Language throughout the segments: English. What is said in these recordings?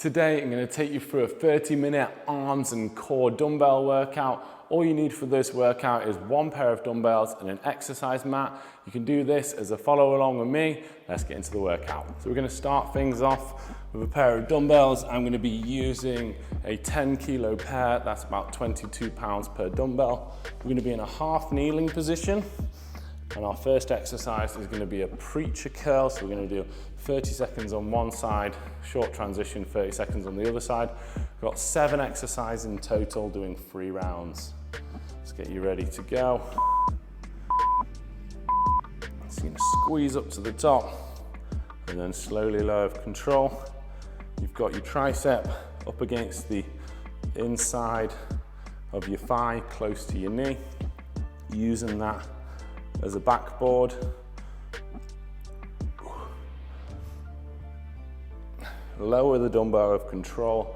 Today I'm going to take you through a 30-minute arms and core dumbbell workout. All you need for this workout is one pair of dumbbells and an exercise mat. You can do this as a follow along with me. Let's get into the workout. So we're going to start things off with a pair of dumbbells. I'm going to be using a 10 kilo pair. That's about 22 pounds per dumbbell. We're going to be in a half kneeling position. And our first exercise is going to be a preacher curl. So we're going to do 30 seconds on one side, short transition, 30 seconds on the other side. We've got 7 exercises in total, doing 3 rounds. Let's get you ready to go. So you're going to squeeze up to the top and then slowly lower with control. You've got your tricep up against the inside of your thigh, close to your knee, using that as a backboard. Lower the dumbbell with control,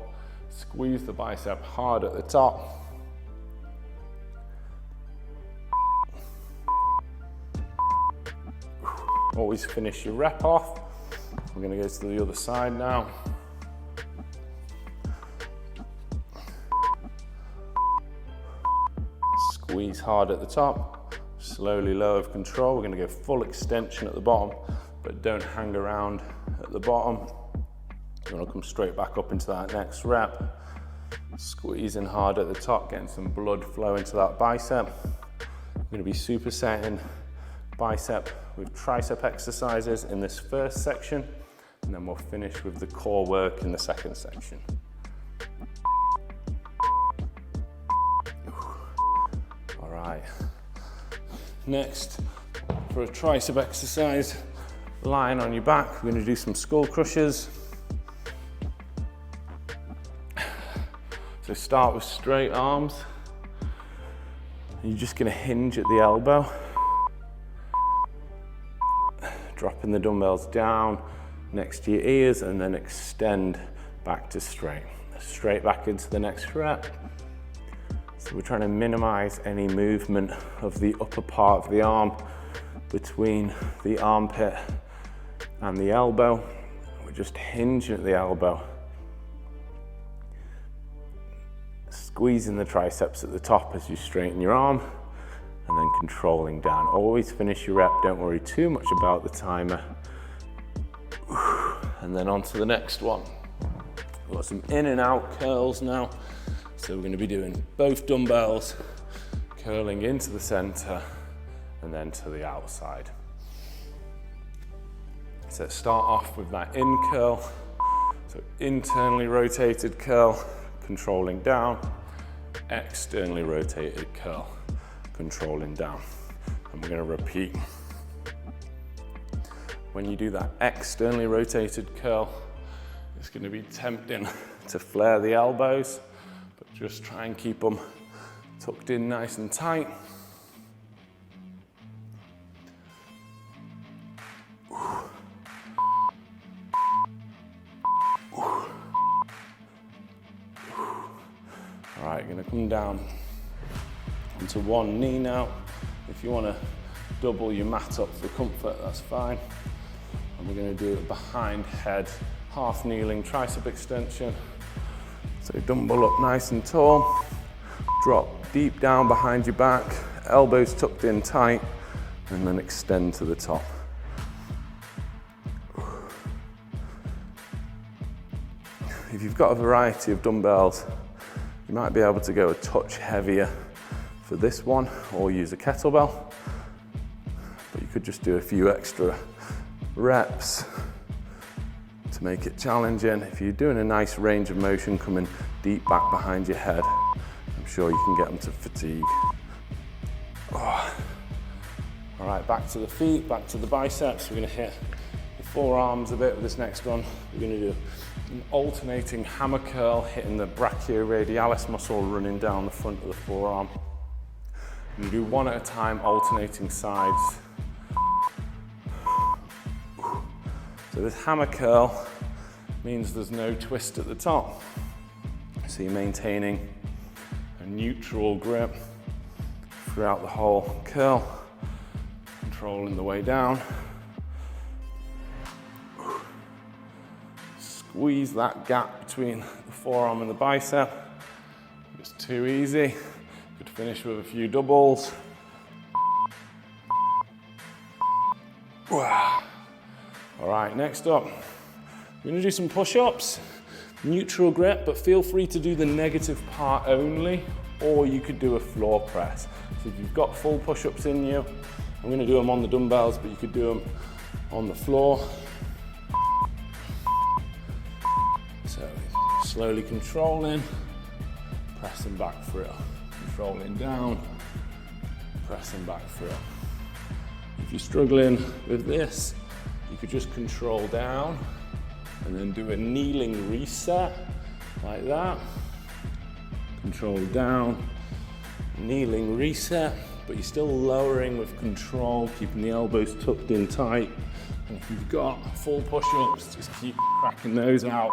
squeeze the bicep hard at the top. Always finish your rep off. We're going to go to the other side now. Squeeze hard at the top, slowly lower with control. We're going to go full extension at the bottom, but don't hang around at the bottom. You want to come straight back up into that next rep. Squeezing hard at the top, getting some blood flow into that bicep. We're going to be supersetting bicep with tricep exercises in this first section, and then we'll finish with the core work in the second section. All right. Next, for a tricep exercise, lying on your back, we're going to do some skull crushers. So start with straight arms. You're just going to hinge at the elbow, dropping the dumbbells down next to your ears and then extend back to straight. Straight back into the next rep. So we're trying to minimize any movement of the upper part of the arm between the armpit and the elbow. We're just hinging at the elbow. Squeezing the triceps at the top as you straighten your arm, and then controlling down. Always finish your rep, don't worry too much about the timer. And then on to the next one. We've got some in and out curls now. So we're going to be doing both dumbbells, curling into the center and then to the outside. So let's start off with that in curl. So internally rotated curl, controlling down, externally rotated curl, controlling down. And we're going to repeat. When you do that externally rotated curl, it's going to be tempting to flare the elbows, but just try and keep them tucked in nice and tight. All right, you're going to come down onto one knee now. If you want to double your mat up for comfort, that's fine. And we're going to do it behind head, half kneeling tricep extension. So dumbbell up nice and tall, drop deep down behind your back, elbows tucked in tight, and then extend to the top. If you've got a variety of dumbbells, you might be able to go a touch heavier for this one or use a kettlebell, but you could just do a few extra reps to make it challenging. If you're doing a nice range of motion coming deep back behind your head, I'm sure you can get them to fatigue. Oh. All right, back to the feet, back to the biceps. We're going to hit the forearms a bit with this next one. We're going to do an alternating hammer curl, hitting the brachioradialis muscle running down the front of the forearm. We're going to do one at a time, alternating sides. So this hammer curl means there's no twist at the top. So you're maintaining a neutral grip throughout the whole curl, controlling the way down. Squeeze that gap between the forearm and the bicep. If it's too easy, could finish with a few doubles. Wow. All right, next up, we're gonna do some push-ups. Neutral grip, but feel free to do the negative part only, or you could do a floor press. So if you've got full push-ups in you, I'm gonna do them on the dumbbells, but you could do them on the floor. So slowly controlling, pressing back through, controlling down, pressing back through. If you're struggling with this, you could just control down and then do a kneeling reset like that. Control down, kneeling reset, but you're still lowering with control, keeping the elbows tucked in tight. And if you've got full push-ups, just keep cracking those out.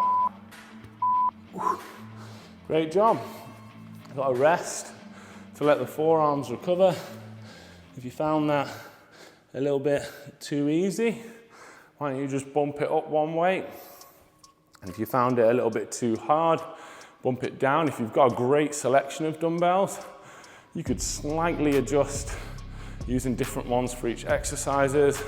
Great job. Got a rest to let the forearms recover. If you found that a little bit too easy, why don't you just bump it up one weight? And if you found it a little bit too hard, bump it down. If you've got a great selection of dumbbells, you could slightly adjust using different ones for each exercises.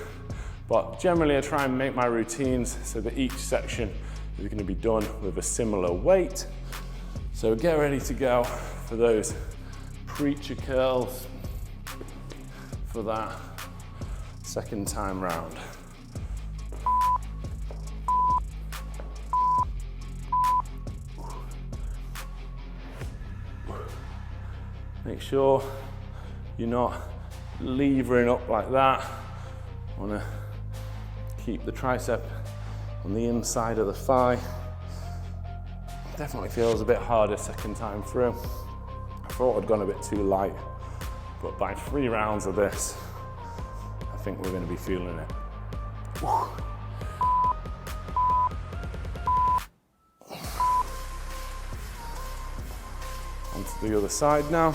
But generally I try and make my routines so that each section is going to be done with a similar weight. So get ready to go for those preacher curls for that second time round. Make sure you're not levering up like that. Want to keep the tricep on the inside of the thigh. Definitely feels a bit harder second time through. I thought I'd gone a bit too light, but by 3 rounds of this, I think we're going to be feeling it. Onto the other side now.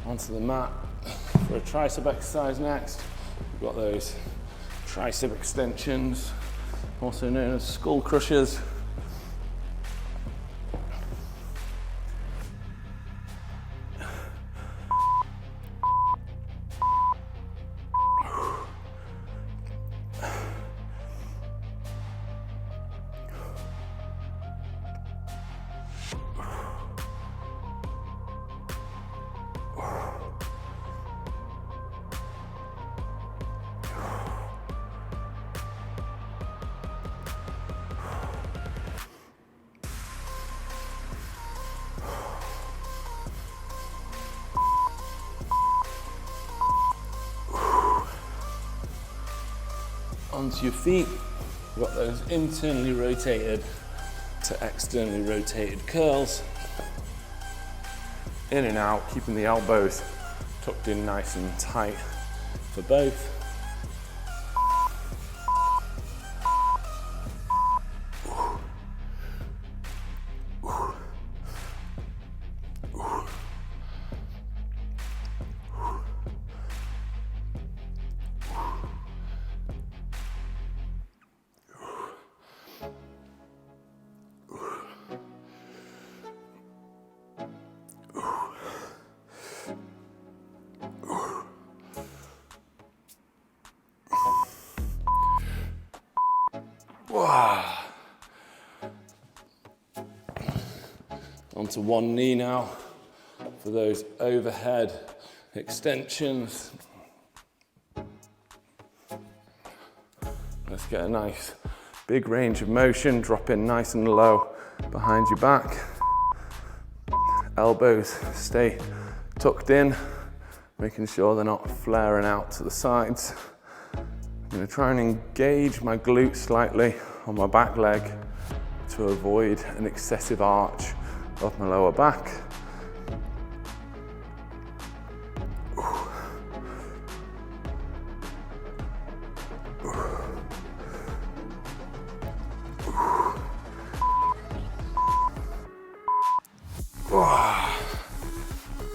Onto the mat for a tricep exercise next. We've got those tricep extensions, also known as skull crushers. Onto your feet, you've got those internally rotated to externally rotated curls. In and out, keeping the elbows tucked in nice and tight for both. Onto one knee now for those overhead extensions. Let's get a nice big range of motion, drop in nice and low behind your back. Elbows stay tucked in making sure they're not flaring out to the sides. I'm going to try and engage my glutes slightly on my back leg to avoid an excessive arch of my lower back.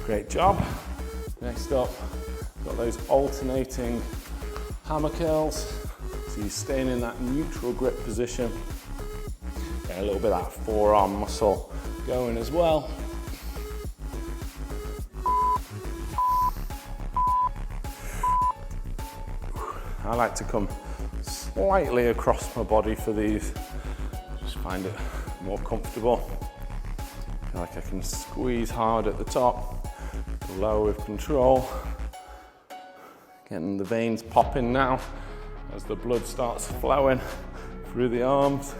Great job. Next up, got those alternating hammer curls. So you're staying in that neutral grip position. Get a little bit of that forearm muscle going as well. I like to come slightly across my body for these. Just find it more comfortable. Feel like I can squeeze hard at the top, low with control. Getting the veins popping now as the blood starts flowing through the arms.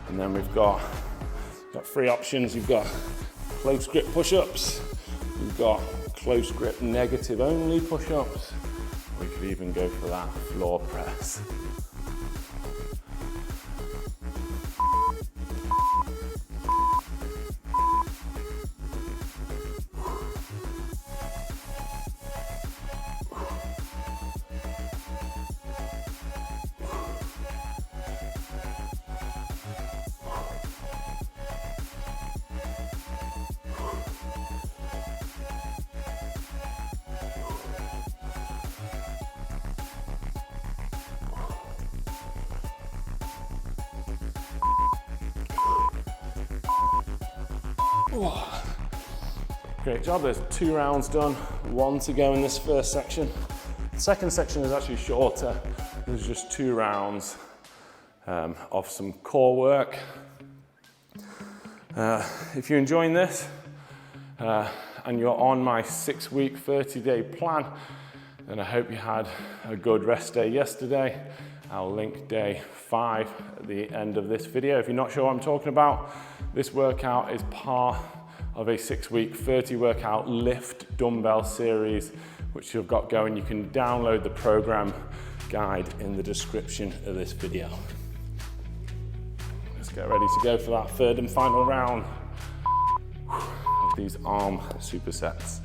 And then we've got three options. You've got close grip push-ups, you've got close grip negative only push-ups. We could even go for that floor press. Great job, there's 2 rounds done, 1 to go in this first section. The second section is actually shorter. There's just 2 rounds of some core work. If you're enjoying this and you're on my 6-week, 30-day plan, then I hope you had a good rest day yesterday. I'll link day 5 at the end of this video. If you're not sure what I'm talking about, this workout is part of a 6-week 30 workout lift dumbbell series, which you've got going. You can download the program guide in the description of this video. Let's get ready to go for that third and final round of these arm supersets.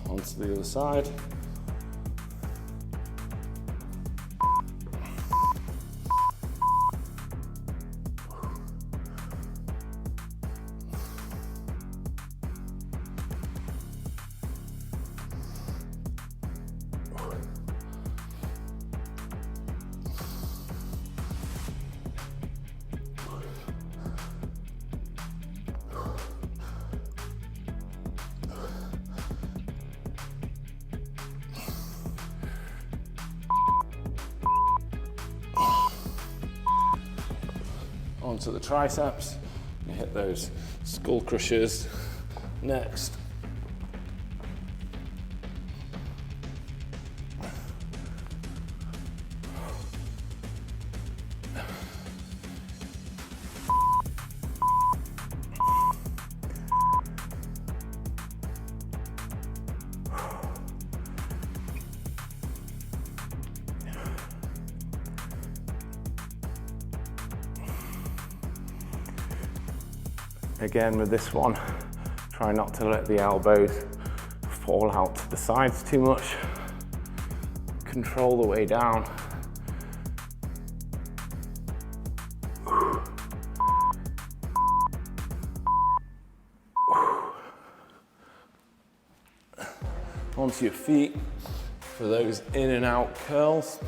Onto the other side. Onto the triceps, you hit those skull crushers next. Again with this one, try not to let the elbows fall out to the sides too much. Control the way down. Onto your feet for those in and out curls.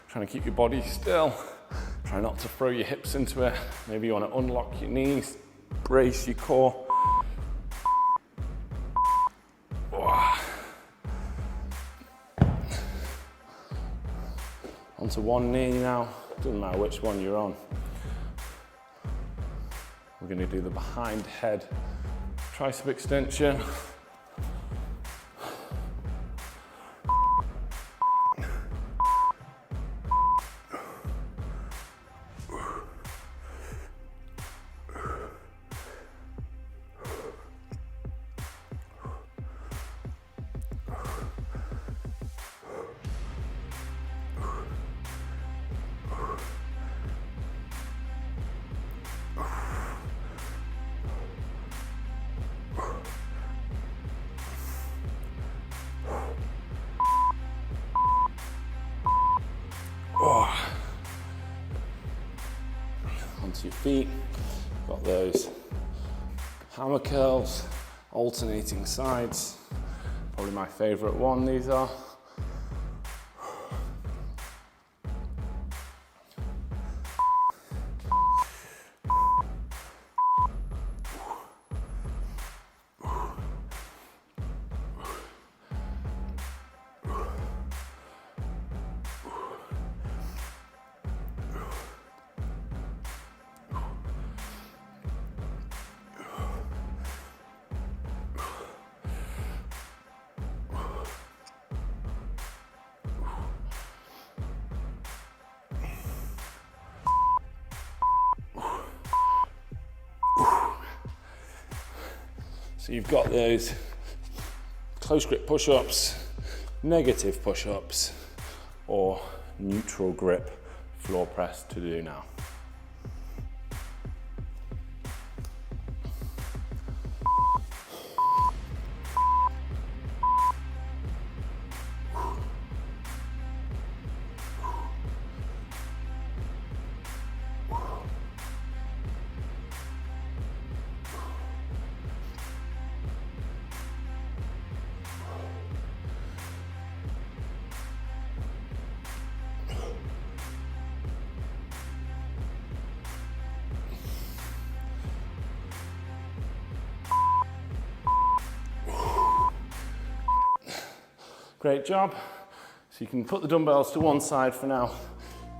Trying to keep your body still. Try not to throw your hips into it. Maybe you want to unlock your knees, brace your core. Onto one knee now, doesn't matter which one you're on. We're going to do the behind head tricep extension. Onto your feet, got those hammer curls, alternating sides. Probably my favorite one, these are. So you've got those close grip push-ups, negative push-ups, or neutral grip floor press to do now. Great job. So you can put the dumbbells to one side for now.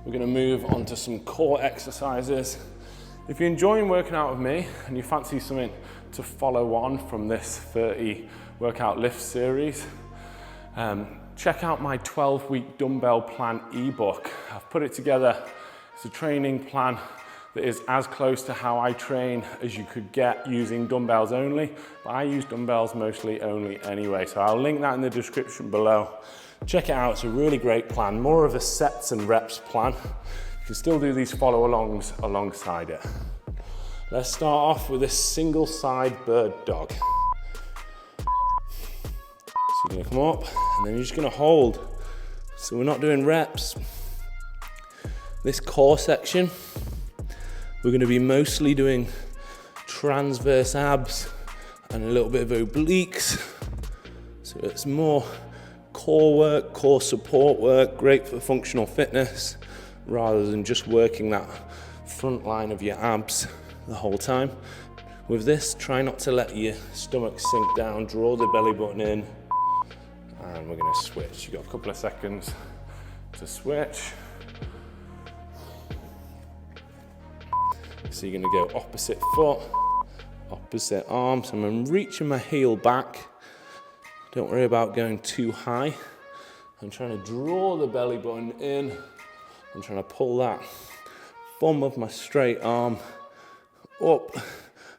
We're going to move on to some core exercises. If you're enjoying working out with me and you fancy something to follow on from this 30 workout lift series, check out my 12-week dumbbell plan ebook. I've put it together. It's a training plan that is as close to how I train as you could get using dumbbells only, but I use dumbbells mostly only anyway, so I'll link that in the description below. Check it out, it's a really great plan, more of a sets and reps plan. You can still do these follow-alongs alongside it. Let's start off with a single side bird dog. So you're gonna come up, and then you're just gonna hold. So we're not doing reps. This core section, we're going to be mostly doing transverse abs and a little bit of obliques. So it's more core work, core support work, great for functional fitness, rather than just working that front line of your abs the whole time. With this, try not to let your stomach sink down, draw the belly button in, and we're going to switch. You've got a couple of seconds to switch. So you're going to go opposite foot, opposite arm. So I'm reaching my heel back. Don't worry about going too high. I'm trying to draw the belly button in. I'm trying to pull that thumb of my straight arm up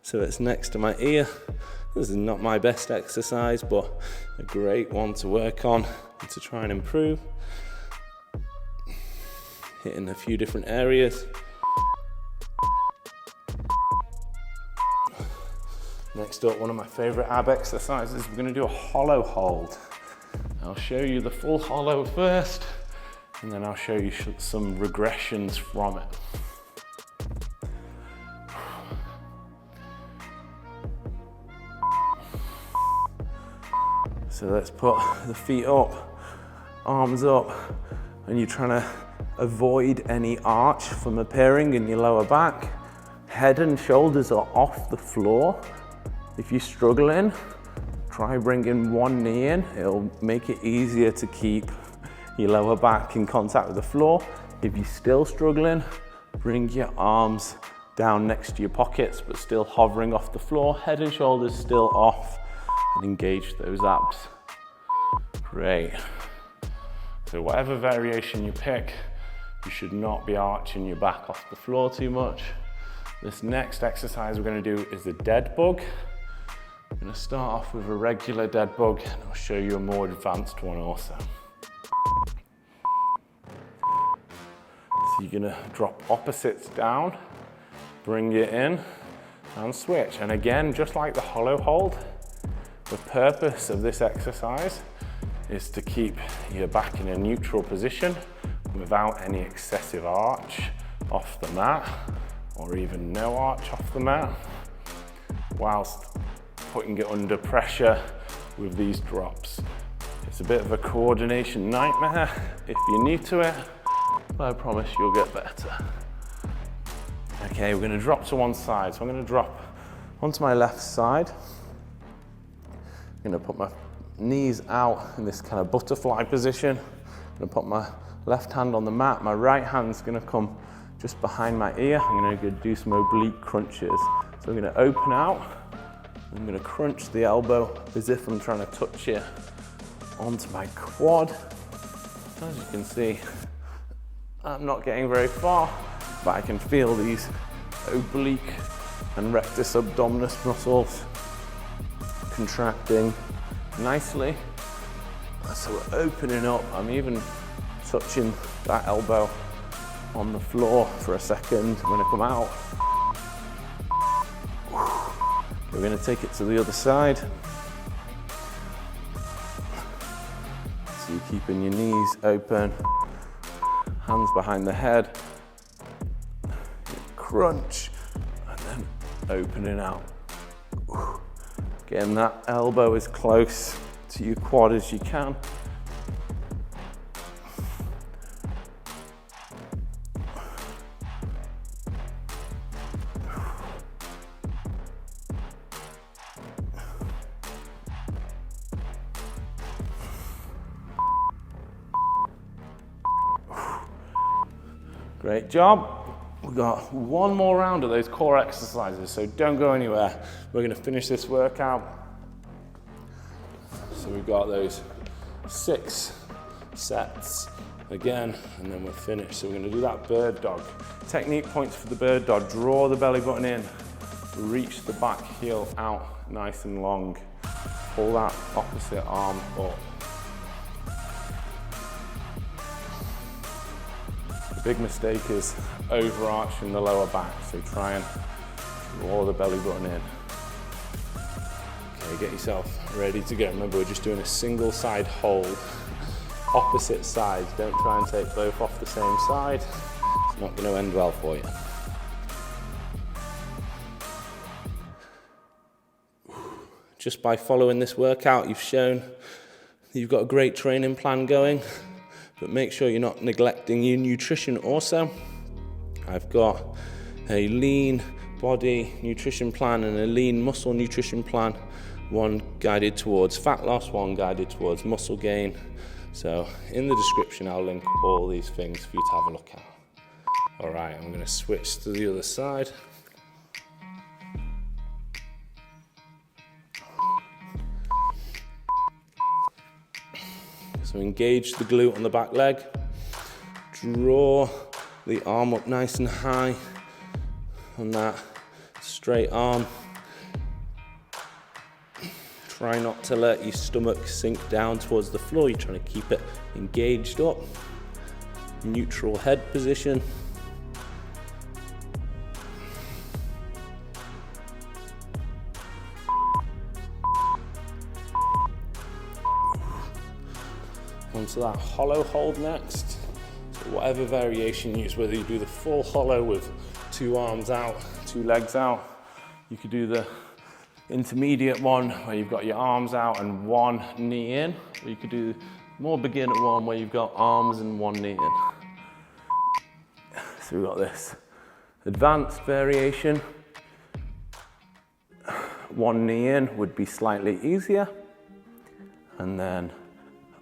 so it's next to my ear. This is not my best exercise, but a great one to work on and to try and improve. Hitting a few different areas. Next up, one of my favorite ab exercises, we're going to do a hollow hold. I'll show you the full hollow first, and then I'll show you some regressions from it. So let's put the feet up, arms up, and you're trying to avoid any arch from appearing in your lower back. Head and shoulders are off the floor. If you're struggling, try bringing one knee in. It'll make it easier to keep your lower back in contact with the floor. If you're still struggling, bring your arms down next to your pockets, but still hovering off the floor. Head and shoulders still off, and engage those abs. Great. So whatever variation you pick, you should not be arching your back off the floor too much. This next exercise we're going to do is a dead bug. I'm going to start off with a regular dead bug, and I'll show you a more advanced one also. So you're going to drop opposites down, bring it in, and switch. And again, just like the hollow hold, the purpose of this exercise is to keep your back in a neutral position without any excessive arch off the mat, or even no arch off the mat, whilst putting it under pressure with these drops. It's a bit of a coordination nightmare if you're new to it, but I promise you'll get better. Okay, we're gonna drop to one side. So I'm gonna drop onto my left side. I'm gonna put my knees out in this kind of butterfly position. I'm gonna put my left hand on the mat. My right hand's gonna come just behind my ear. I'm gonna go do some oblique crunches. So I'm gonna open out. I'm gonna crunch the elbow as if I'm trying to touch it onto my quad. As you can see, I'm not getting very far, but I can feel these oblique and rectus abdominis muscles contracting nicely. So we're opening up. I'm even touching that elbow on the floor for a second. I'm gonna come out. We're gonna take it to the other side. So you're keeping your knees open, hands behind the head, crunch, and then opening out. Getting that elbow as close to your quad as you can. Great job. We've got one more round of those core exercises, so don't go anywhere. We're gonna finish this workout. So we've got those 6 sets again, and then we're finished. So we're gonna do that bird dog. Technique points for the bird dog. Draw the belly button in, reach the back heel out nice and long. Pull that opposite arm up. The big mistake is overarching the lower back, so try and draw the belly button in. Okay, get yourself ready to go. Remember, we're just doing a single side hold, opposite sides. Don't try and take both off the same side. It's not going to end well for you. Just by following this workout, you've shown that you've got a great training plan going. But make sure you're not neglecting your nutrition also. I've got a lean body nutrition plan and a lean muscle nutrition plan. One guided towards fat loss, one guided towards muscle gain. So in the description, I'll link all these things for you to have a look at. All right, I'm gonna switch to the other side. So engage the glute on the back leg, draw the arm up nice and high on that straight arm. Try not to let your stomach sink down towards the floor. You're trying to keep it engaged up. Neutral head position. Onto that hollow hold next. So whatever variation you use, whether you do the full hollow with 2 arms out, 2 legs out, you could do the intermediate one where you've got your arms out and 1 knee in, or you could do the more beginner one where you've got arms and 1 knee in. So we've got this advanced variation. One knee in would be slightly easier. And then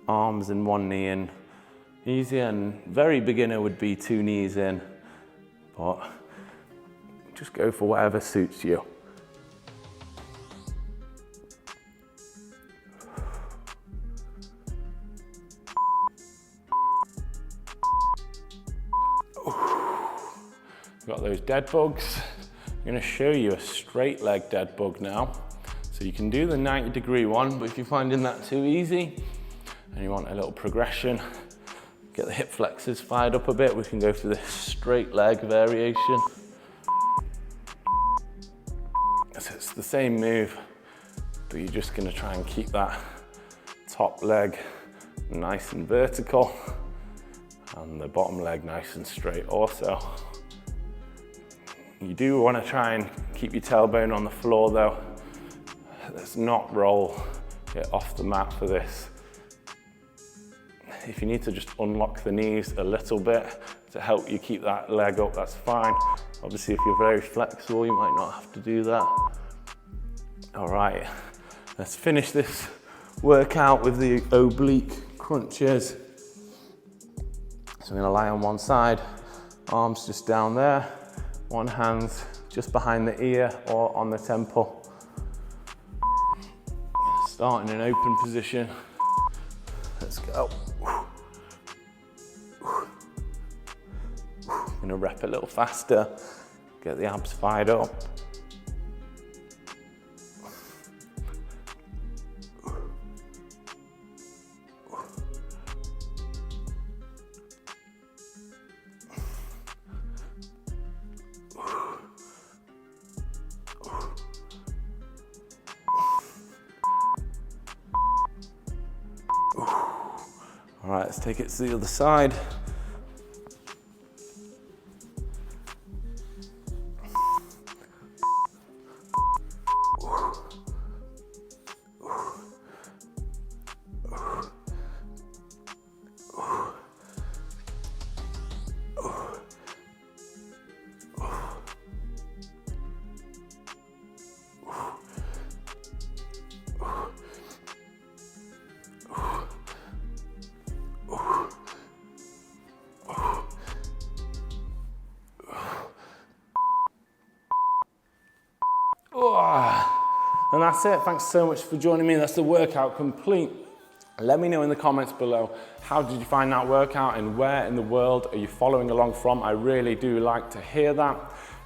arms and one knee in easier, and very beginner would be two knees in, but just go for whatever suits you. Got those dead bugs. I'm going to show you a straight leg dead bug now. So you can do the 90-degree one, but if you're finding that too easy and you want a little progression, get the hip flexors fired up a bit, we can go for this straight leg variation. So it's the same move, but you're just going to try and keep that top leg nice and vertical and the bottom leg nice and straight also. You do want to try and keep your tailbone on the floor though. Let's not roll it off the mat for this. If you need to just unlock the knees a little bit to help you keep that leg up, that's fine. Obviously, if you're very flexible, you might not have to do that. All right, let's finish this workout with the oblique crunches. So I'm gonna lie on one side, arms just down there, one hand just behind the ear or on the temple. Start in an open position. Let's go. I'm gonna rep a little faster, get the abs fired up. All right, let's take it to the other side. And that's it. Thanks so much for joining me. That's the workout complete. Let me know in the comments below, how did you find that workout and where in the world are you following along from? I really do like to hear that.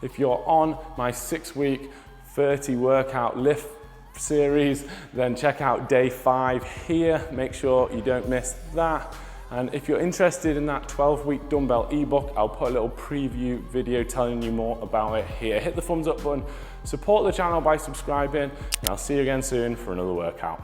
If you're on my 6-week 30 workout lift series, then check out day 5 here. Make sure you don't miss that. And if you're interested in that 12-week dumbbell ebook, I'll put a little preview video telling you more about it here. Hit the thumbs up button, support the channel by subscribing, and I'll see you again soon for another workout.